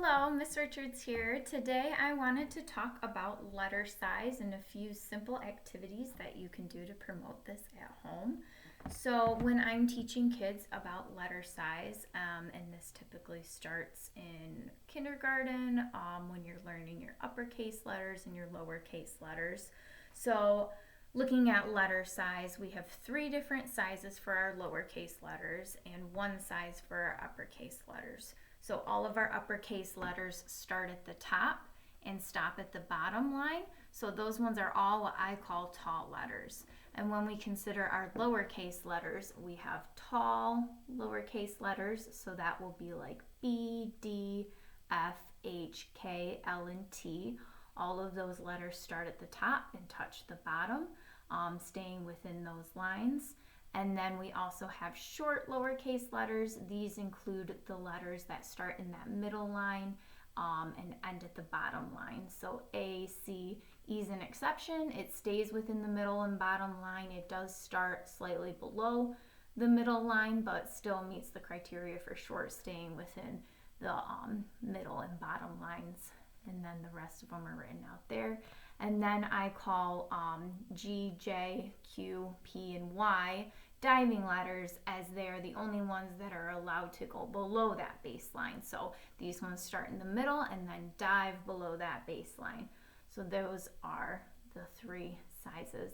Hello, Miss Richards here. Today I wanted to talk about letter size and a few simple activities that you can do to promote this at home. So when I'm teaching kids about letter size, and this typically starts in kindergarten, when you're learning your uppercase letters and your lowercase letters. So looking at letter size, we have three different sizes for our lowercase letters and one size for our uppercase letters. So all of our uppercase letters start at the top and stop at the bottom line. So those ones are all what I call tall letters. And when we consider our lowercase letters, we have tall lowercase letters. So that will be like B, D, F, H, K, L, and T. All of those letters start at the top and touch the bottom, staying within those lines. And then we also have short lowercase letters. These include the letters that start in that middle line and end at the bottom line. So A, C, E is an exception. It stays within the middle and bottom line. It does start slightly below the middle line, but still meets the criteria for short, staying within the middle and bottom lines. And then the rest of them are written out there. And then I call G, J, Q, P, and Y diving letters, as they're the only ones that are allowed to go below that baseline. So these ones start in the middle and then dive below that baseline. So those are the three sizes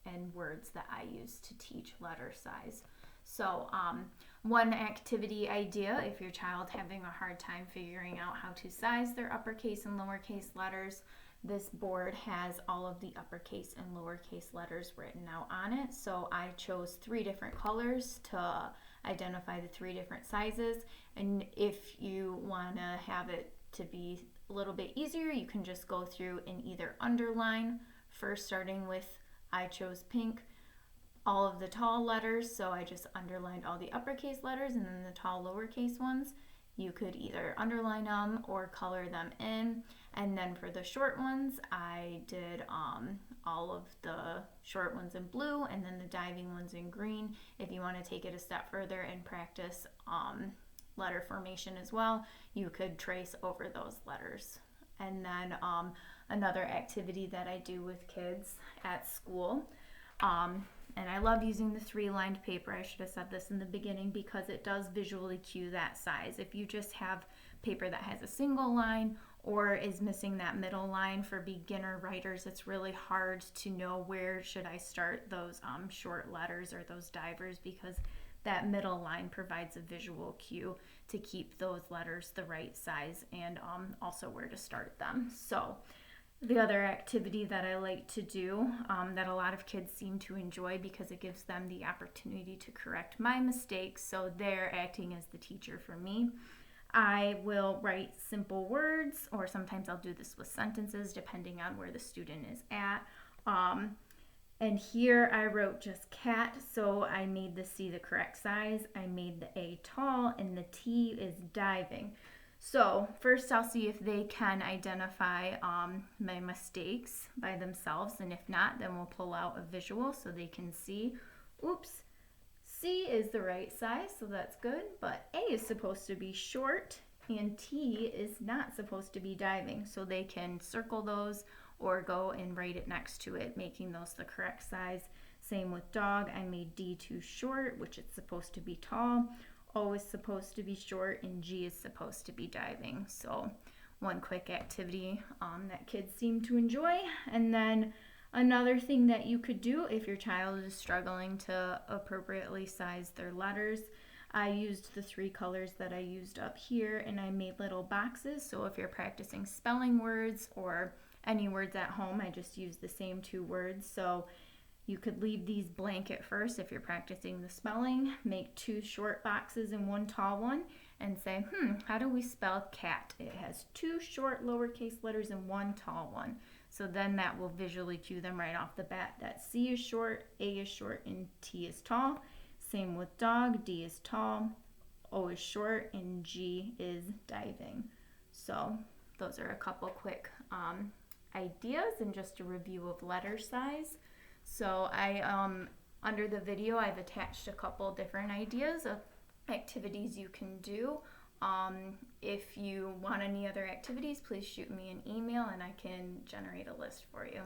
and words that I use to teach letter size. So one activity idea, if your child's having a hard time figuring out how to size their uppercase and lowercase letters, this board has all of the uppercase and lowercase letters written out on it. So I chose three different colors to identify the three different sizes. And if you want to have it to be a little bit easier, you can just go through and either underline, first starting with, I chose pink, all of the tall letters. So I just underlined all the uppercase letters and then the tall lowercase ones. You could either underline them or color them in. And then for the short ones, I did all of the short ones in blue and then the diving ones in green. If you want to take it a step further and practice letter formation as well, you could trace over those letters. And then another activity that I do with kids at school, and I love using the three-lined paper. I should have said this in the beginning because it does visually cue that size. If you just have paper that has a single line or is missing that middle line, for beginner writers, it's really hard to know where should I start those short letters or those divers, because that middle line provides a visual cue to keep those letters the right size and also where to start them. So the other activity that I like to do that a lot of kids seem to enjoy, because it gives them the opportunity to correct my mistakes, so they're acting as the teacher for me. I will write simple words, or sometimes I'll do this with sentences depending on where the student is at. And here I wrote just cat, so I made the C the correct size. I made the A tall, and the T is diving. So first I'll see if they can identify my mistakes by themselves, and if not, then we'll pull out a visual so they can see, oops, C is the right size, so that's good, but A is supposed to be short and T is not supposed to be diving. So they can circle those or go and write it next to it, making those the correct size. Same with dog, I made D too short, which it's supposed to be tall. O is supposed to be short and G is supposed to be diving. So one quick activity that kids seem to enjoy. And then another thing that you could do if your child is struggling to appropriately size their letters, I used the three colors that I used up here, and I made little boxes. So if you're practicing spelling words or any words at home, I just used the same two words. So you could leave these blank at first if you're practicing the spelling, make two short boxes and one tall one, and say, how do we spell cat? It has two short lowercase letters and one tall one. So then that will visually cue them right off the bat that C is short, A is short, and T is tall. Same with dog, D is tall, O is short, and G is diving. So those are a couple quick ideas and just a review of letter size. So under the video, I've attached a couple different ideas of activities you can do If you want any other activities, please shoot me an email and I can generate a list for you.